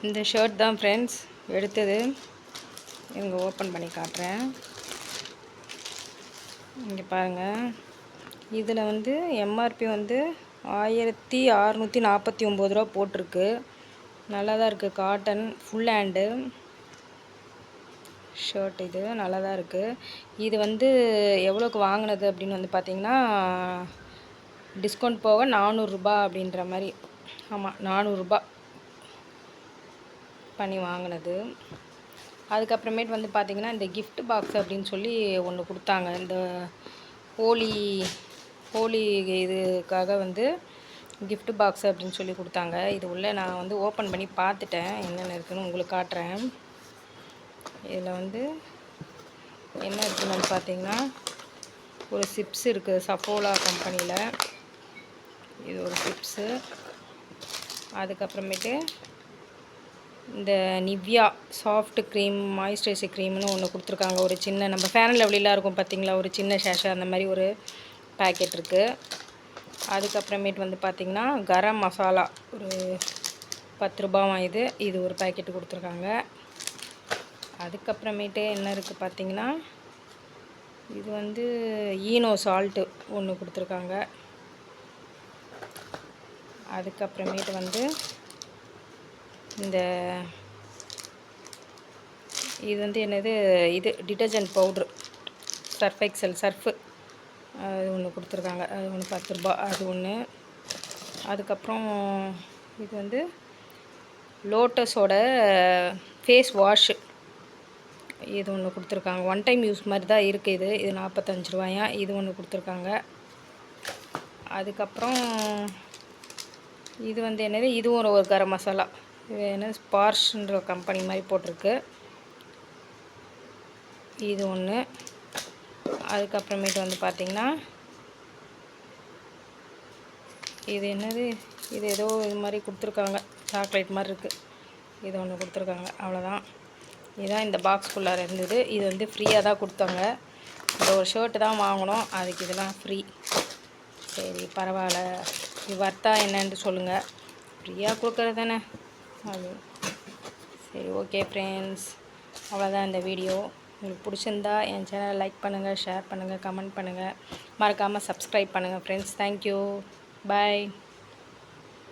இந்த ஷர்ட் தான் ஃப்ரெண்ட்ஸ் எடுத்தது. இவங்க ஓப்பன் பண்ணி காட்டுறேன். இங்கே பாருங்கள், இதில் வந்து எம்ஆர்பி வந்து 1649 ரூபா போட்டிருக்கு. நல்லா தான் இருக்குது. Cotton full hand shirt. இது நல்லா தான் இருக்குது. இது வந்து எவ்வளோக்கு வாங்கினது அப்படின்னு வந்து பார்த்திங்கன்னா, டிஸ்கவுண்ட் போக 400 ரூபா அப்படின்ற மாதிரி. ஆமாம், 400 ரூபா பண்ணி வாங்கினது. அதுக்கப்புறமேட்டு வந்து பார்த்திங்கன்னா, இந்த கிஃப்ட் பாக்ஸ் அப்படின்னு சொல்லி ஒன்று கொடுத்தாங்க. இந்த ஹோலி இதுக்காக வந்து கிஃப்ட் பாக்ஸ் அப்படின்னு சொல்லி கொடுத்தாங்க. இது உள்ளே நான் வந்து ஓப்பன் பண்ணி பார்த்துட்டேன், என்னென்ன இருக்குதுன்னு உங்களுக்கு காட்டுறேன். இதில் வந்து என்ன இருக்குதுன்னு பார்த்தீங்கன்னா, ஒரு சிப்ஸ் இருக்குது சஃபோலா கம்பெனியில். இது ஒரு சிப்ஸு. அதுக்கப்புறமேட்டு இந்த நிவ்யா சாஃப்ட் க்ரீம் மாய்ஸ்சரைசர் க்ரீம்னு ஒன்று கொடுத்துருக்காங்க. ஒரு சின்ன நம்ம ஃபேர் அண்ட் லவ்லிலாம் இருக்கும் பார்த்திங்களா, ஒரு சின்ன ஷேஷா அந்த மாதிரி ஒரு பேக்கெட் இருக்குது. அதுக்கப்புறமேட்டு வந்து பார்த்திங்கன்னா, கரம் மசாலா ஒரு 10 ரூபாவாம். இது ஒரு பேக்கெட்டு கொடுத்துருக்காங்க. அதுக்கப்புறமேட்டு என்ன இருக்குது பார்த்திங்கன்னா, இது வந்து ஈனோ சால்ட்டு ஒன்று கொடுத்துருக்காங்க. அதுக்கப்புறமேட்டு வந்து இது வந்து என்னது, இது detergent powder surf XL Surf அது ஒன்று கொடுத்துருக்காங்க. அது ஒன்று 10 ரூபா, அது ஒன்று. அதுக்கப்புறம் இது வந்து லோட்டஸோட ஃபேஸ் வாஷு, இது ஒன்று கொடுத்துருக்காங்க. ஒன் டைம் யூஸ் மாதிரி தான் இருக்குது. இது 45 ரூபாயா. இது ஒன்று கொடுத்துருக்காங்க. அதுக்கப்புறம் இது வந்து என்னது, இதுவும் ஒரு கரம் மசாலா. இது என்ன ஸ்பார்ஷ்ன்ற கம்பெனி மாதிரி போட்டிருக்கு. இது ஒன்று. அதுக்கப்புறமேட்டு வந்து பார்த்திங்கன்னா, இது என்னது, இது ஏதோ இது மாதிரி கொடுத்துருக்காங்க, சாக்லேட் மாதிரி இருக்குது. இது ஒன்று கொடுத்துருக்காங்க. அவ்வளோதான். இதுதான் இந்த பாக்ஸ்குள்ளார இருந்தது. இது வந்து ஃப்ரீயாக தான் கொடுத்தாங்க. இந்த ஒரு ஷர்ட்டு தான் வாங்கினோம், அதுக்கு இதெல்லாம் ஃப்ரீ. சரி பரவாயில்ல, இது வர்த்தா என்னன்னு சொல்லுங்கள். ஃப்ரீயாக கொடுக்குறது தானே அது. சரி ஓகே ஃப்ரெண்ட்ஸ், அவ்வளோதான் இந்த வீடியோ. உங்களுக்கு பிடிச்சிருந்தா என் சேனலை லைக் பண்ணுங்கள், ஷேர் பண்ணுங்கள், கமெண்ட் பண்ணுங்கள், மறக்காமல் சப்ஸ்கிரைப் பண்ணுங்கள் ஃப்ரெண்ட்ஸ். தேங்க்யூ, பாய்.